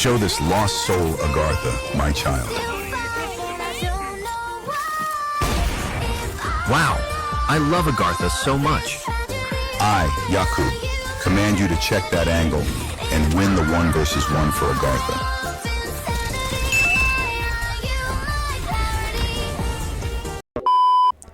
Show this lost soul Agartha, my child. Wow, I love Agartha so much. I, Yakub, command you to check that angle and win the 1 versus 1 for Agartha.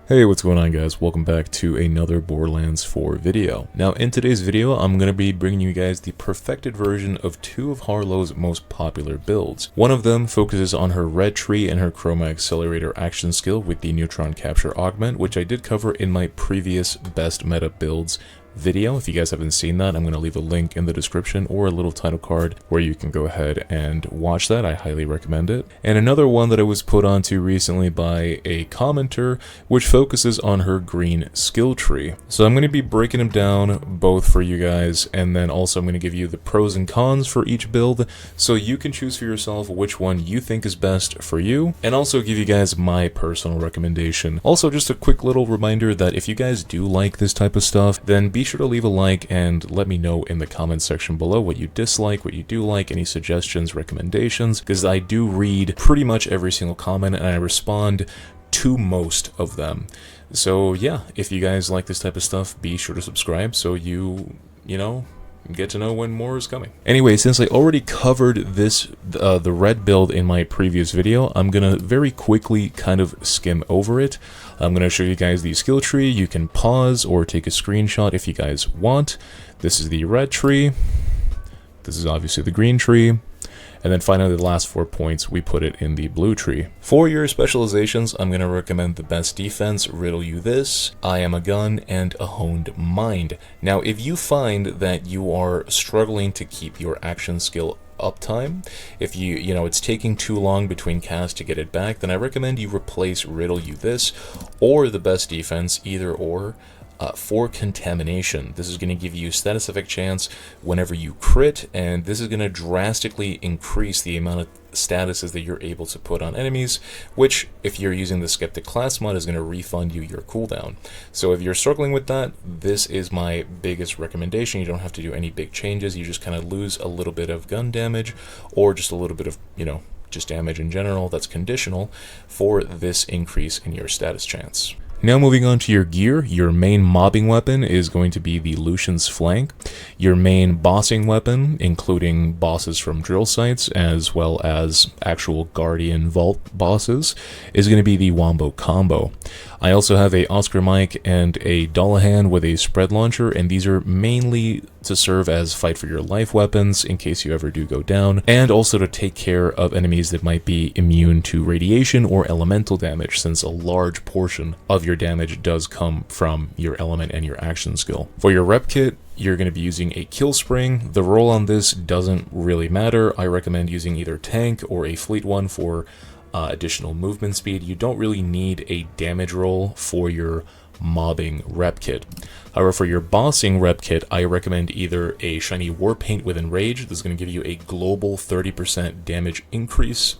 Hey, what's going on, guys? Welcome back to another Borderlands 4 video. Now, in today's video, I'm going to be bringing you guys the perfected version of 2 of Harlow's most popular builds. One of them focuses on her red tree and her chroma accelerator action skill with the neutron capture augment, which I did cover in my previous best meta builds video. If you guys haven't seen that, I'm going to leave a link in the description or a little title card where you can go ahead and watch that. I highly recommend it. And another one that I was put onto recently by a commenter, which focuses on her green skill tree. So I'm going to be breaking them down both for you guys, and then also I'm going to give you the pros and cons for each build so you can choose for yourself which one you think is best for you, and also give you guys my personal recommendation. Also, just a quick little reminder that if you guys do like this type of stuff, then be sure to leave a like and let me know in the comments section below what you dislike, what you do like, any suggestions, recommendations, because I do read pretty much every single comment and I respond to most of them. So yeah, if you guys like this type of stuff, be sure to subscribe so you know, get to know when more is coming. Anyway, since I already covered this, the red build in my previous video, I'm gonna very quickly kind of skim over it. I'm gonna show you guys the skill tree. You can pause or take a screenshot if you guys want. This is the red tree. This is obviously the green tree. And then finally, the last 4 points, we put it in the blue tree. For your specializations, I'm going to recommend the best defense, riddle you this, I am a gun, and a honed mind. Now, if you find that you are struggling to keep your action skill uptime, if you know it's taking too long between casts to get it back, then I recommend you replace riddle you this or the best defense, either or, for contamination. This is going to give you status effect chance whenever you crit, and this is going to drastically increase the amount of statuses that you're able to put on enemies, which, if you're using the Skeptic class mod, is going to refund you your cooldown. So if you're struggling with that, this is my biggest recommendation. You don't have to do any big changes. You just kind of lose a little bit of gun damage, or just a little bit of, you know, just damage in general that's conditional for this increase in your status chance. Now moving on to your gear, your main mobbing weapon is going to be the Lucian's Flank. Your main bossing weapon, including bosses from drill sites as well as actual Guardian Vault bosses, is going to be the Wombo Combo. I also have a Oscar Mike and a Dullahan with a spread launcher, and these are mainly to serve as fight for your life weapons in case you ever do go down, and also to take care of enemies that might be immune to radiation or elemental damage, since a large portion of your damage does come from your element and your action skill. For your rep kit, you're going to be using a kill spring. The roll on this doesn't really matter. I recommend using either tank or a fleet one for additional movement speed. You don't really need a damage roll for your mobbing rep kit. However, for your bossing rep kit, I recommend either a shiny war paint with enrage. This is going to give you a global 30% damage increase,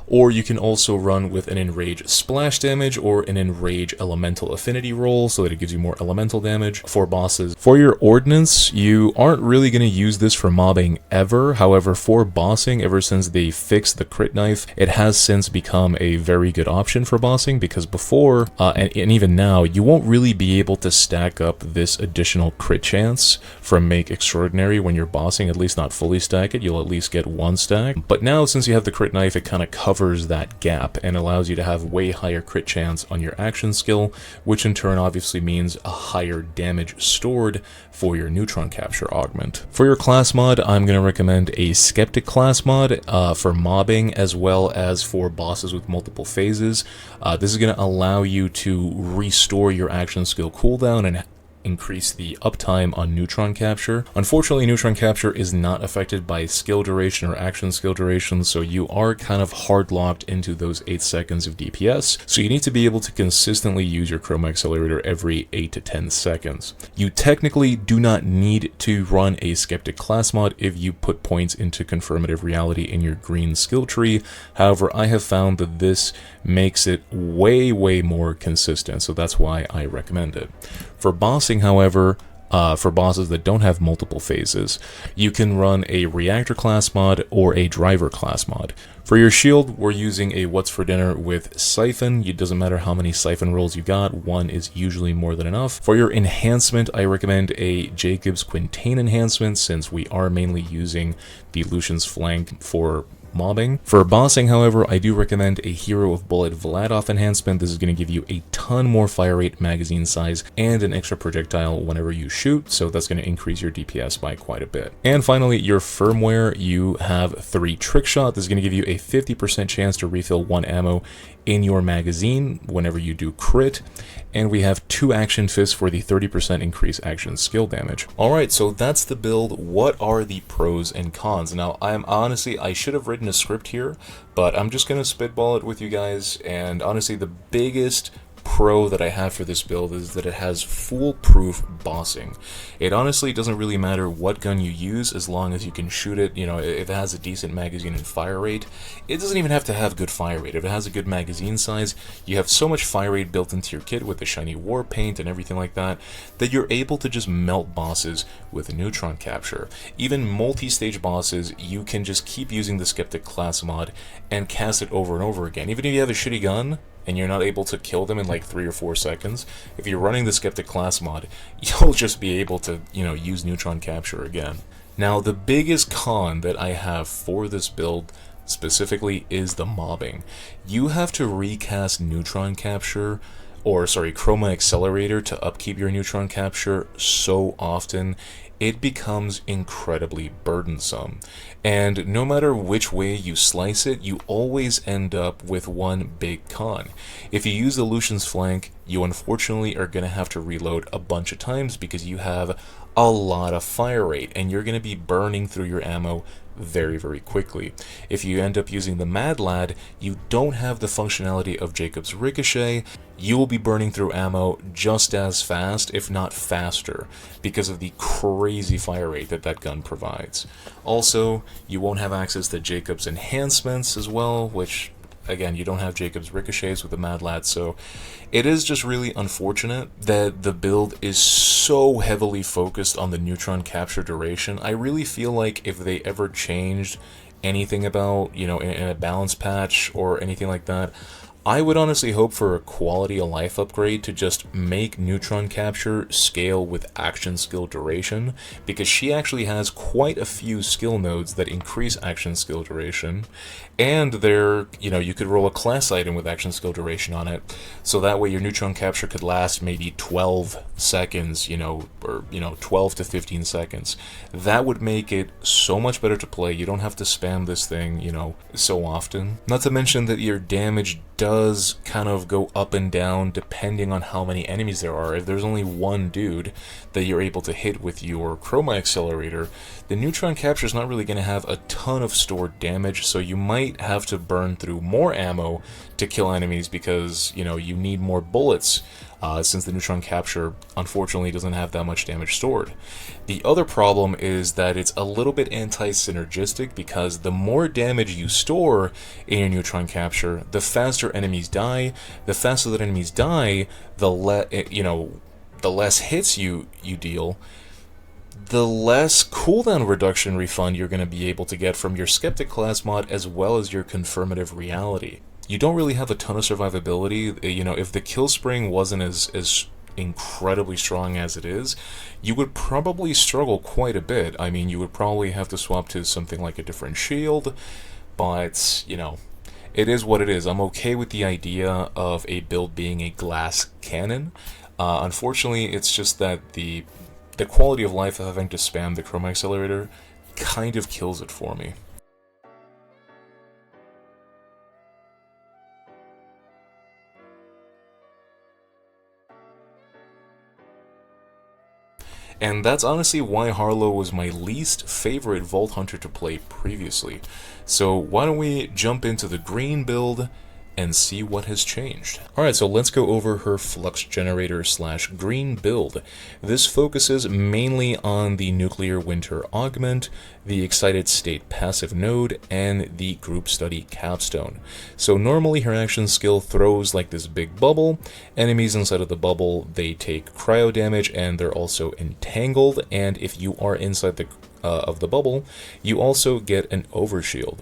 or you can also run with an enrage splash damage or an enrage elemental affinity roll so that it gives you more elemental damage for bosses. For your ordnance, you aren't really going to use this for mobbing ever. However, for bossing, ever since they fixed the crit knife, it has since become a very good option for bossing, because before and even now, you won't really be able to stack up this additional crit chance from Make Extraordinary when you're bossing, at least not fully stack it. You'll at least get 1 stack. But now, since you have the crit knife, it kind of covers that gap and allows you to have way higher crit chance on your action skill, which in turn obviously means a higher damage stored for your neutron capture augment. For your class mod, I'm going to recommend a Skeptic class mod for mobbing as well as for bosses with multiple phases. This is going to allow you to restore your action skill cooldown and increase the uptime on neutron capture. Unfortunately, neutron capture is not affected by skill duration or action skill duration, so you are kind of hard locked into those 8 seconds of DPS, so you need to be able to consistently use your chroma accelerator every 8 to 10 seconds. You technically do not need to run a Skeptic class mod if you put points into confirmative reality in your green skill tree. However, I have found that this makes it way more consistent, so that's why I recommend it. For bossing, however, for bosses that don't have multiple phases, you can run a reactor class mod or a driver class mod. For your shield, we're using a What's for Dinner with Siphon. It doesn't matter how many Siphon rolls you got, one is usually more than enough. For your enhancement, I recommend a Jacob's Quintain enhancement, since we are mainly using the Lucian's Flank for mobbing. For bossing, however, I do recommend a Hero of Bullet Vladoff enhancement. This is going to give you a ton more fire rate, magazine size, and an extra projectile whenever you shoot, so that's going to increase your DPS by quite a bit. And finally, your firmware, you have 3 Trick Shot. This is going to give you a 50% chance to refill 1 ammo in your magazine whenever you do crit, and we have 2 Action Fists for the 30% increase action skill damage. Alright, so that's the build. What are the pros and cons? Now, I should have written a script here, but I'm just going to spitball it with you guys, and honestly, the biggest pro that I have for this build is that it has foolproof bossing. It honestly doesn't really matter what gun you use as long as you can shoot it. You know, if it has a decent magazine and fire rate, it doesn't even have to have good fire rate. If it has a good magazine size, you have so much fire rate built into your kit with the shiny war paint and everything like that, that you're able to just melt bosses with neutron capture. Even multi-stage bosses, you can just keep using the Skeptic class mod and cast it over and over again. Even if you have a shitty gun and you're not able to kill them in like 3 or 4 seconds, if you're running the Skeptic class mod, you'll just be able to, you know, use neutron capture again. Now, the biggest con that I have for this build specifically is the mobbing. You have to recast neutron capture, or sorry, chroma accelerator to upkeep your neutron capture so often, it becomes incredibly burdensome. And no matter which way you slice it, you always end up with one big con. If you use the Lucian's Flank, you unfortunately are going to have to reload a bunch of times because you have a lot of fire rate, and you're going to be burning through your ammo very, very quickly. If you end up using the Mad Lad, you don't have the functionality of Jacob's Ricochet. You will be burning through ammo just as fast, if not faster, because of the crazy fire rate that that gun provides. Also, you won't have access to Jacob's enhancements as well, which, again, you don't have Jacob's Ricochets with the Mad Lad, so it is just really unfortunate that the build is so heavily focused on the neutron capture duration. I really feel like if they ever changed anything about, you know, in a balance patch or anything like that, I would honestly hope for a quality of life upgrade to just make neutron capture scale with action skill duration, because she actually has quite a few skill nodes that increase action skill duration, and they're, you know, you could roll a class item with action skill duration on it, so that way your neutron capture could last maybe 12 seconds, you know, or, you know, 12 to 15 seconds. That would make it so much better to play. You don't have to spam this thing, you know, so often. Not to mention that your damage does kind of go up and down depending on how many enemies there are. If there's only one dude that you're able to hit with your chroma accelerator, the neutron capture is not really going to have a ton of stored damage, so you might have to burn through more ammo to kill enemies because, you know, you need more bullets, since the neutron capture unfortunately doesn't have that much damage stored. The other problem is that it's a little bit anti-synergistic, because the more damage you store in your neutron capture, the faster enemies die. The faster that enemies die, the less hits you deal, the less cooldown reduction refund you're going to be able to get from your Skeptic class mod, as well as your Confirmative Reality. You don't really have a ton of survivability. You know, if the kill spring wasn't as incredibly strong as it is, you would probably struggle quite a bit. I mean, you would probably have to swap to something like a different shield, but, you know, it is what it is. I'm okay with the idea of a build being a glass cannon. Unfortunately, it's just that the quality of life of having to spam the chroma accelerator kind of kills it for me. And that's honestly why Harlow was my least favorite Vault Hunter to play previously. So why don't we jump into the green build, and see what has changed. Alright, so let's go over her flux generator / green build. This focuses mainly on the nuclear winter augment, the excited state passive node, and the group study capstone. So normally her action skill throws like this big bubble. Enemies inside of the bubble, they take cryo damage and they're also entangled, and if you are inside the of the bubble, you also get an overshield.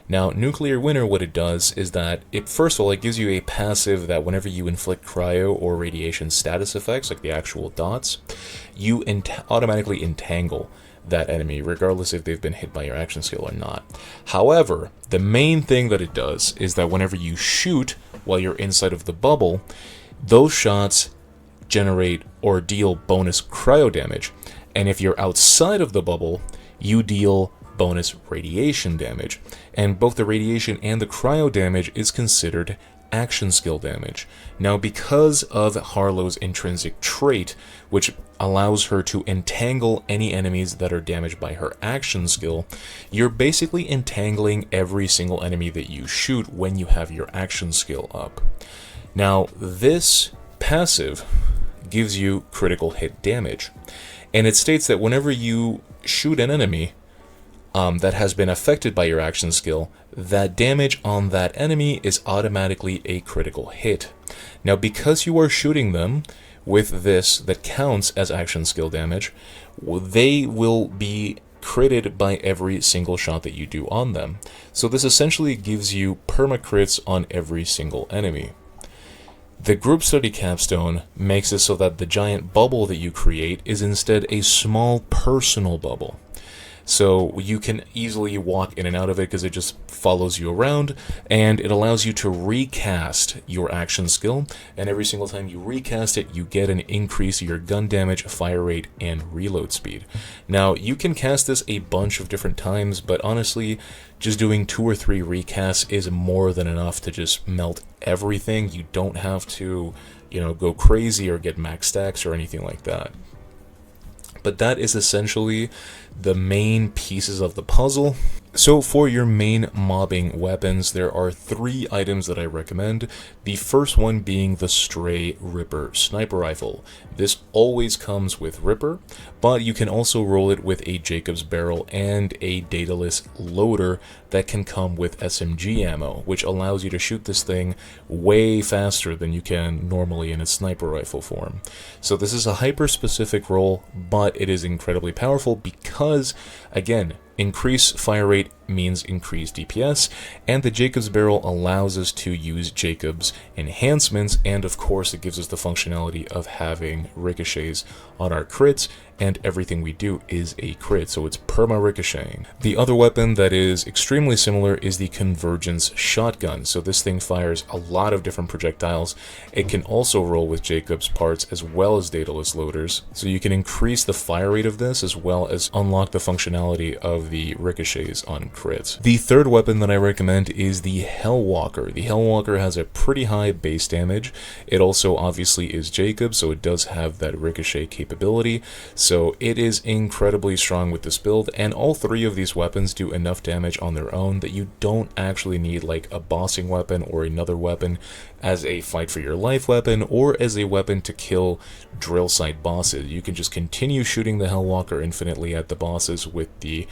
Now, Nuclear Winter, what it does is that first of all, it gives you a passive that whenever you inflict cryo or radiation status effects, like the actual dots, you automatically entangle that enemy, regardless if they've been hit by your action skill or not. However, the main thing that it does is that whenever you shoot while you're inside of the bubble, those shots generate or deal bonus cryo damage. And if you're outside of the bubble, you deal bonus radiation damage. And both the radiation and the cryo damage is considered action skill damage. Now, because of Harlow's intrinsic trait, which allows her to entangle any enemies that are damaged by her action skill, you're basically entangling every single enemy that you shoot when you have your action skill up. Now, this passive gives you critical hit damage. And it states that whenever you shoot an enemy that has been affected by your action skill, that damage on that enemy is automatically a critical hit. Now, because you are shooting them with this that counts as action skill damage, they will be critted by every single shot that you do on them. So this essentially gives you perma-crits on every single enemy. The group study capstone makes it so that the giant bubble that you create is instead a small personal bubble. So you can easily walk in and out of it because it just follows you around, and it allows you to recast your action skill, and every single time you recast it, you get an increase in your gun damage, fire rate, and reload speed. Now, you can cast this a bunch of different times, but honestly, just doing 2 or 3 recasts is more than enough to just melt everything. You don't have to, go crazy or get max stacks or anything like that. But that is essentially the main pieces of the puzzle. So for your main mobbing weapons, there are 3 items that I recommend. The first one being the Stray Ripper Sniper Rifle. This always comes with Ripper, but you can also roll it with a Jacob's Barrel and a dataless loader that can come with SMG ammo, which allows you to shoot this thing way faster than you can normally in a sniper rifle form. So this is a hyper-specific roll, but it is incredibly powerful because, again, increased fire rate means increased DPS, and the Jacob's Barrel allows us to use Jacob's enhancements, and of course it gives us the functionality of having ricochets on our crits, and everything we do is a crit, so it's perma-ricocheting. The other weapon that is extremely similar is the Convergence Shotgun. So this thing fires a lot of different projectiles. It can also roll with Jacob's parts as well as dataless loaders, so you can increase the fire rate of this as well as unlock the functionality of the ricochets on crits. The third weapon that I recommend is the Hellwalker. The Hellwalker has a pretty high base damage. It also obviously is Jacob, so it does have that ricochet capability. So it is incredibly strong with this build, and all 3 of these weapons do enough damage on their own that you don't actually need like a bossing weapon or another weapon as a fight for your life weapon or as a weapon to kill drill site bosses. You can just continue shooting the Hellwalker infinitely at the bosses with the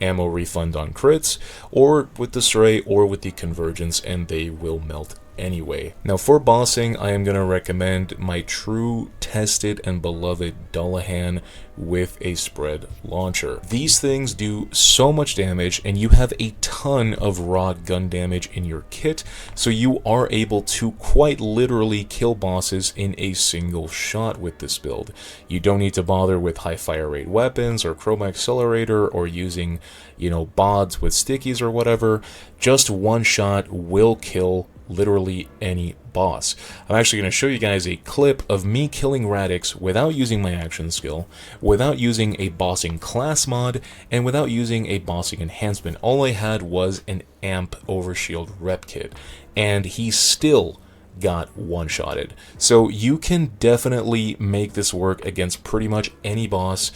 ammo refund on crits, or with the Stray, or with the Convergence, and they will melt anyway. Now for bossing, I am going to recommend my true, tested, and beloved Dullahan with a spread launcher. These things do so much damage, and you have a ton of raw gun damage in your kit, so you are able to quite literally kill bosses in a single shot with this build. You don't need to bother with high fire rate weapons or chroma accelerator or using, bods with stickies or whatever. Just one shot will kill literally any boss. I'm actually going to show you guys a clip of me killing Radix without using my action skill, without using a bossing class mod, and without using a bossing enhancement. All I had was an amp overshield rep kit, and he still got one-shotted. So you can definitely make this work against pretty much any boss.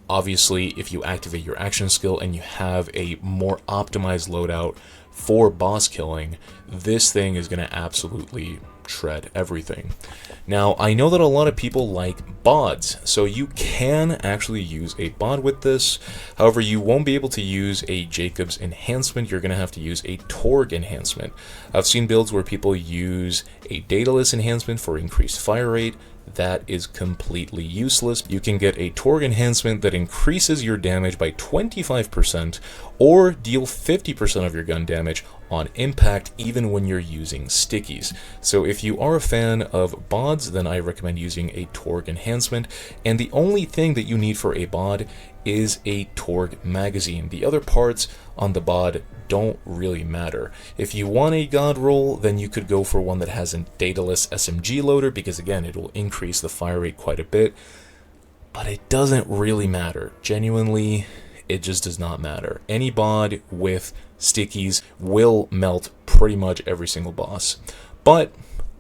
Obviously, if you activate your action skill and you have a more optimized loadout for boss killing, this thing is going to absolutely shred everything. Now, I know that a lot of people like bods, so you can actually use a bod with this. However, you won't be able to use a Jacob's enhancement. You're going to have to use a Torg enhancement. I've seen builds where people use a Daedalus enhancement for increased fire rate. That is completely useless. You can get a Torg enhancement that increases your damage by 25% or deal 50% of your gun damage on impact even when you're using stickies. So if you are a fan of bods, then I recommend using a Torg enhancement, and the only thing that you need for a bod is a Torg magazine. The other parts on the bod don't really matter. If you want a god roll, then you could go for one that has a Daedalus SMG loader, because again, it will increase the fire rate quite a bit, but it doesn't really matter. Genuinely, it just does not matter. Any bod with stickies will melt pretty much every single boss, but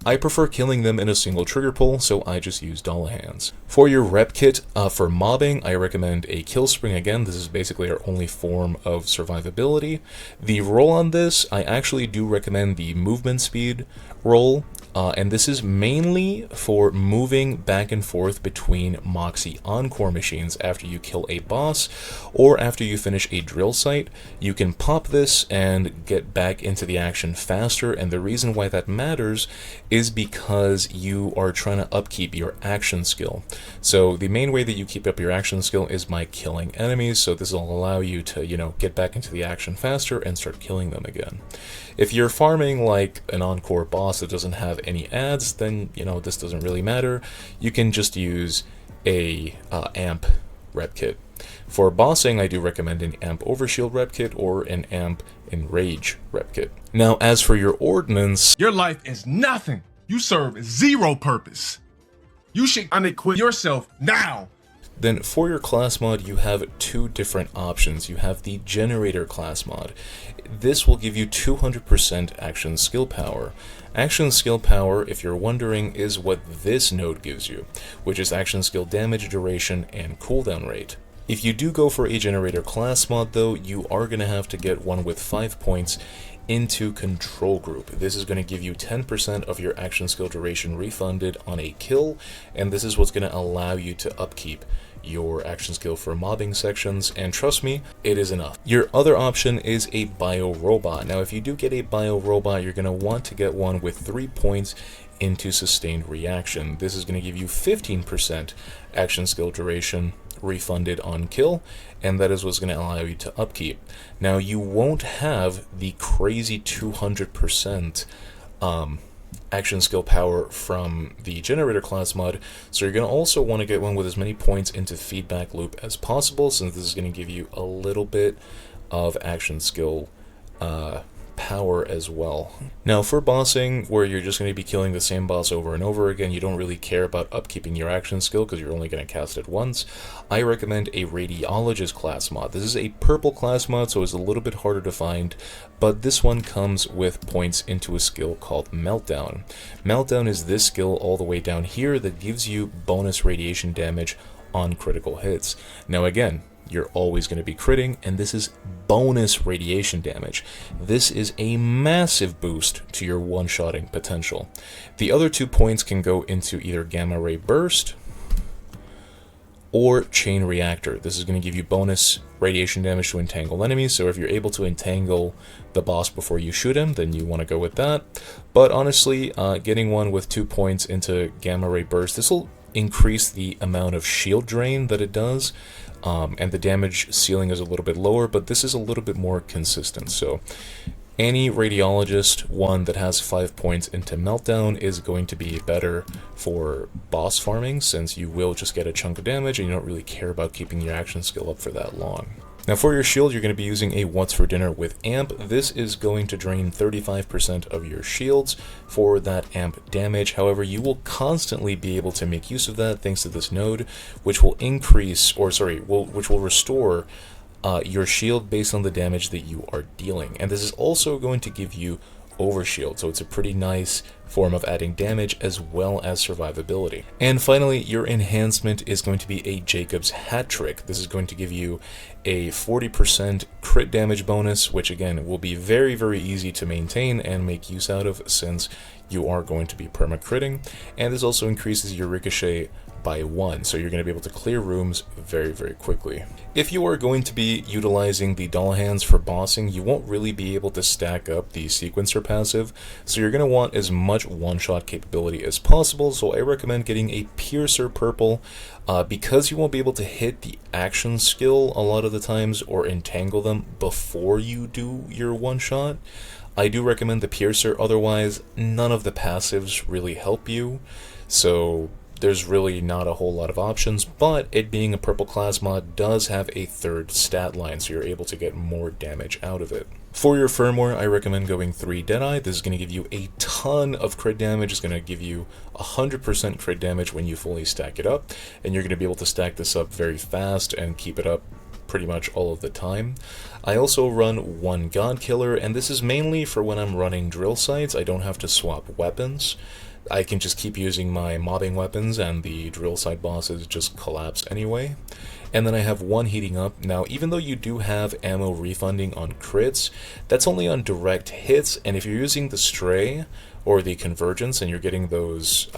I prefer killing them in a single trigger pull, so I just use Dollar Hands. For your rep kit, for mobbing, I recommend a kill spring. Again, this is basically our only form of survivability. The roll on this, I actually do recommend the movement speed roll, and this is mainly for moving back and forth between Moxie Encore machines after you kill a boss or after you finish a drill site. You can pop this and get back into the action faster, and the reason why that matters is because you are trying to upkeep your action skill. So the main way that you keep up your action skill is by killing enemies, so this will allow you to, get back into the action faster and start killing them again. If you're farming like an Encore boss that doesn't have any ads, then, this doesn't really matter. You can just use a amp rep kit. For bossing, I do recommend an amp overshield rep kit or an amp enrage rep kit. Now, as for your ordnance, your life is nothing. You serve zero purpose. You should unequip yourself now. then for your class mod, you have two different options. You have the generator class mod. This will give you 200% action skill power. Action skill power, if you're wondering, is what this node gives you, which is action skill damage, duration, and cooldown rate. If you do go for a generator class mod though, you are going to have to get one with 5 points into control group. This is going to give you 10% of your action skill duration refunded on a kill, and this is what's going to allow you to upkeep your action skill for mobbing sections, and trust me, it is enough. Your other option is a bio robot. Now if you do get a bio robot, you're going to want to get one with 3 points into sustained reaction. This is going to give you 15% action skill duration refunded on kill, and that is what's going to allow you to upkeep. Now you won't have the crazy 200% action skill power from the generator class mod, so you're going to also want to get one with as many points into feedback loop as possible, since this is going to give you a little bit of action skill power as well. Now for bossing, where you're just going to be killing the same boss over and over again, you don't really care about upkeeping your action skill because you're only going to cast it once, I recommend a radiologist class mod. This is a purple class mod, so it's a little bit harder to find, but this one comes with points into a skill called Meltdown. Meltdown is this skill all the way down here that gives you bonus radiation damage on critical hits. Now again, you're always going to be critting, and this is bonus radiation damage. This is a massive boost to your one-shotting potential. The other 2 points can go into either gamma ray burst or chain reactor. This is going to give you bonus radiation damage to entangle enemies, so if you're able to entangle the boss before you shoot him, then you want to go with that. But honestly, getting one with 2 points into gamma ray burst, this will increase the amount of shield drain that it does, and the damage ceiling is a little bit lower, but this is a little bit more consistent. So any radiologist one that has 5 points into Meltdown is going to be better for boss farming, since you will just get a chunk of damage and you don't really care about keeping your action skill up for that long. Now for your shield, you're going to be using a What's for Dinner with Amp. This is going to drain 35% of your shields for that amp damage. However, you will constantly be able to make use of that thanks to this node, which will increase, or sorry, which will restore your shield based on the damage that you are dealing. And this is also going to give you overshield, so it's a pretty nice form of adding damage as well as survivability. And finally, your enhancement is going to be a Jacob's hat trick. This is going to give you a 40% crit damage bonus, which again will be very, very easy to maintain and make use out of since you are going to be perma-critting. And this also increases your ricochet by 1, so you're going to be able to clear rooms very, very quickly. If you are going to be utilizing the Dullahans for bossing, you won't really be able to stack up the sequencer passive, so you're going to want as much one-shot capability as possible, so I recommend getting a Piercer Purple, because you won't be able to hit the action skill a lot of the times or entangle them before you do your one-shot. I do recommend the Piercer, otherwise none of the passives really help you, so there's really not a whole lot of options, but it being a purple class mod does have a third stat line, so you're able to get more damage out of it. For your firmware, I recommend going 3 Deadeye. This is going to give you a ton of crit damage. It's going to give you 100% crit damage when you fully stack it up, and you're going to be able to stack this up very fast and keep it up pretty much all of the time. I also run 1 God Killer, and this is mainly for when I'm running drill sites. I don't have to swap weapons. I can just keep using my mobbing weapons and the drill site bosses just collapse anyway. And then I have 1 heating up. Now, even though you do have ammo refunding on crits, that's only on direct hits, and if you're using the Stray or the Convergence and you're getting those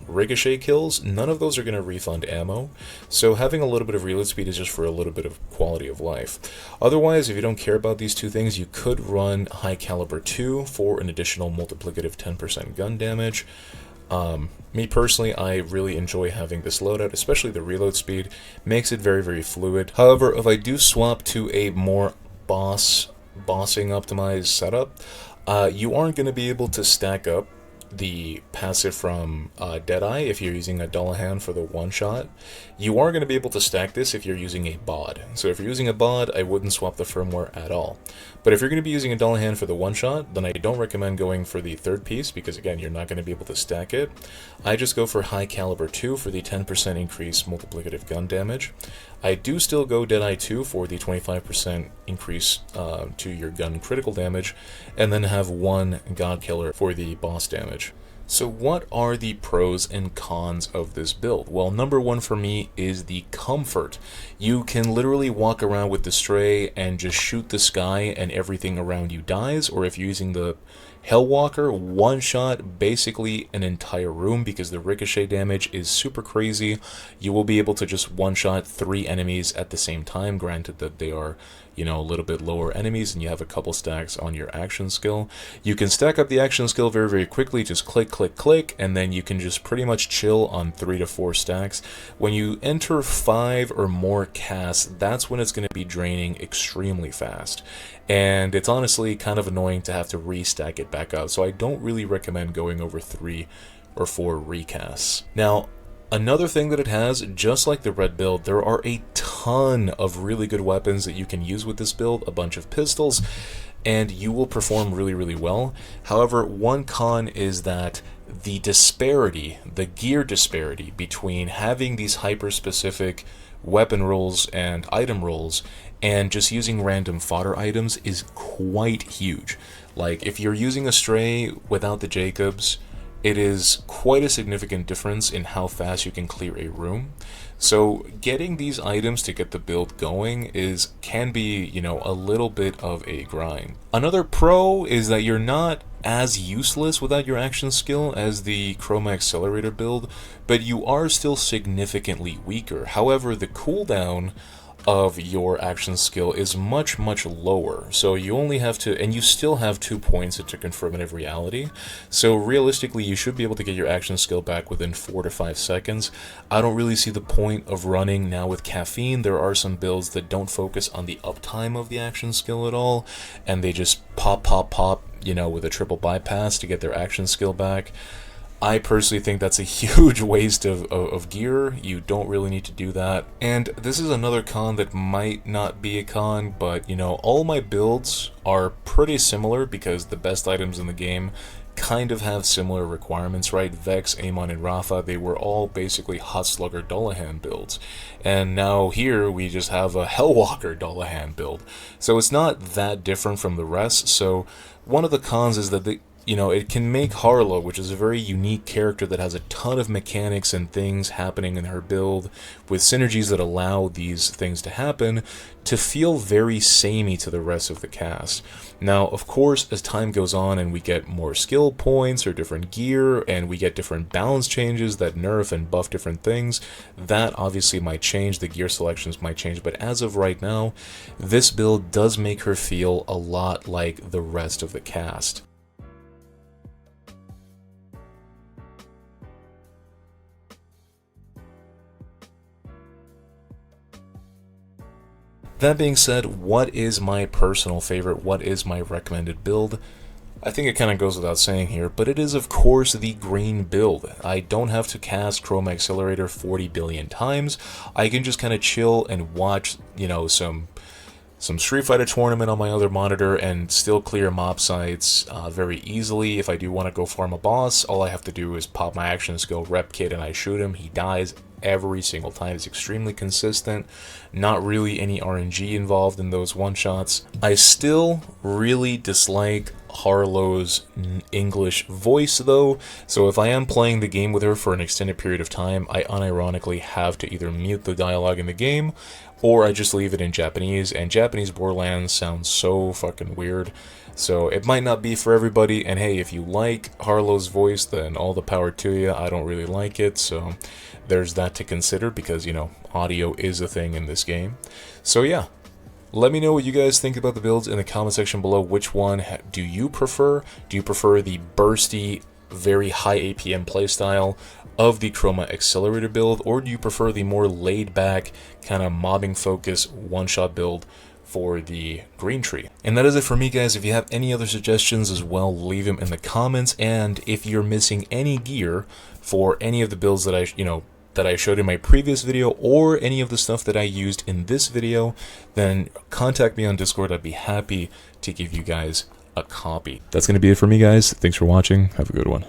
ricochet kills, none of those are going to refund ammo. So having a little bit of reload speed is just for a little bit of quality of life. Otherwise, if you don't care about these two things, you could run High Caliber 2 for an additional multiplicative 10% gun damage. Me personally, I really enjoy having this loadout, especially the reload speed, makes it very, very fluid. However, if I do swap to a more bossing optimized setup, you aren't going to be able to stack up the passive from Deadeye if you're using a Dullahan for the one-shot. You are going to be able to stack this if you're using a bod. So if you're using a bod, I wouldn't swap the firmware at all. But if you're going to be using a Dullahan for the one-shot, then I don't recommend going for the third piece, because again, you're not going to be able to stack it. I just go for High Caliber 2 for the 10% increase multiplicative gun damage. I do still go Deadeye 2 for the 25% increase to your gun critical damage, and then have 1 God Killer for the boss damage. So what are the pros and cons of this build? Well, number 1 for me is the comfort. You can literally walk around with the Stray and just shoot the sky and everything around you dies, or if you're using the Hellwalker, one shot basically an entire room because the ricochet damage is super crazy. You will be able to just one shot 3 enemies at the same time, granted that they are, you know, a little bit lower enemies and you have a couple stacks on your action skill. You can stack up the action skill very, very quickly, just click, click, click, and then you can just pretty much chill on 3 to 4 stacks. When you enter 5 or more casts, that's when it's going to be draining extremely fast. And it's honestly kind of annoying to have to restack it back up, so I don't really recommend going over 3 or 4 recasts. Now, another thing that it has, just like the red build, there are a ton of really good weapons that you can use with this build, a bunch of pistols, and you will perform really, really well. However, one con is that the disparity, the gear disparity between having these hyper-specific weapon rolls and item rolls and just using random fodder items is quite huge. Like, if you're using a Stray without the Jacobs, it is quite a significant difference in how fast you can clear a room. So getting these items to get the build going can be, you know, a little bit of a grind. Another pro is that you're not as useless without your action skill as the Chroma Accelerator build, but you are still significantly weaker. However, the cooldown of your action skill is much, much lower, so you only have to, and you still have 2 points into confirmative reality, so realistically you should be able to get your action skill back within 4 to 5 seconds. I don't really see the point of running now with caffeine. There are some builds that don't focus on the uptime of the action skill at all, and they just pop, you know, with a triple bypass to get their action skill back. I personally think that's a huge waste of gear. You don't really need to do that. And this is another con that might not be a con, but, you know, all my builds are pretty similar because the best items in the game kind of have similar requirements, right? Vex, Amon, and Rafa, they were all basically Hot Slugger Dullahan builds. And now here we just have a Hellwalker Dullahan build. So it's not that different from the rest. So one of the cons is that you know, it can make Harlow, which is a very unique character that has a ton of mechanics and things happening in her build, with synergies that allow these things to happen, to feel very samey to the rest of the cast. Now, of course, as time goes on and we get more skill points or different gear, and we get different balance changes that nerf and buff different things, that obviously might change, the gear selections might change, but as of right now, this build does make her feel a lot like the rest of the cast. That being said, what is my personal favorite? What is my recommended build? I think it kind of goes without saying here, but it is of course the green build. I don't have to cast Chroma Accelerator 40 billion times. I can just kind of chill and watch, you know, some Street Fighter tournament on my other monitor and still clear mob sites very easily. If I do want to go farm a boss, all I have to do is pop my action skill rep kit and I shoot him. He dies every single time. It's extremely consistent, not really any RNG involved in those one-shots. I still really dislike Harlow's English voice though, so if I am playing the game with her for an extended period of time, I unironically have to either mute the dialogue in the game or I just leave it in Japanese, and Japanese Borderlands sounds so fucking weird. So it might not be for everybody, and hey, if you like Harlow's voice, then all the power to you. I don't really like it, so there's that to consider, because, you know, audio is a thing in this game. So yeah, let me know what you guys think about the builds in the comment section below. Which one do you prefer? Do you prefer the bursty, very high APM playstyle of the Chroma Accelerator build, or do you prefer the more laid-back, kind of mobbing focus one-shot build for the green tree? And that is it for me, guys. If you have any other suggestions as well, leave them in the comments. And if you're missing any gear for any of the builds that I showed in my previous video, or any of the stuff that I used in this video, then contact me on Discord. I'd be happy to give you guys a copy. That's going to be it for me, guys. Thanks for watching. Have a good one.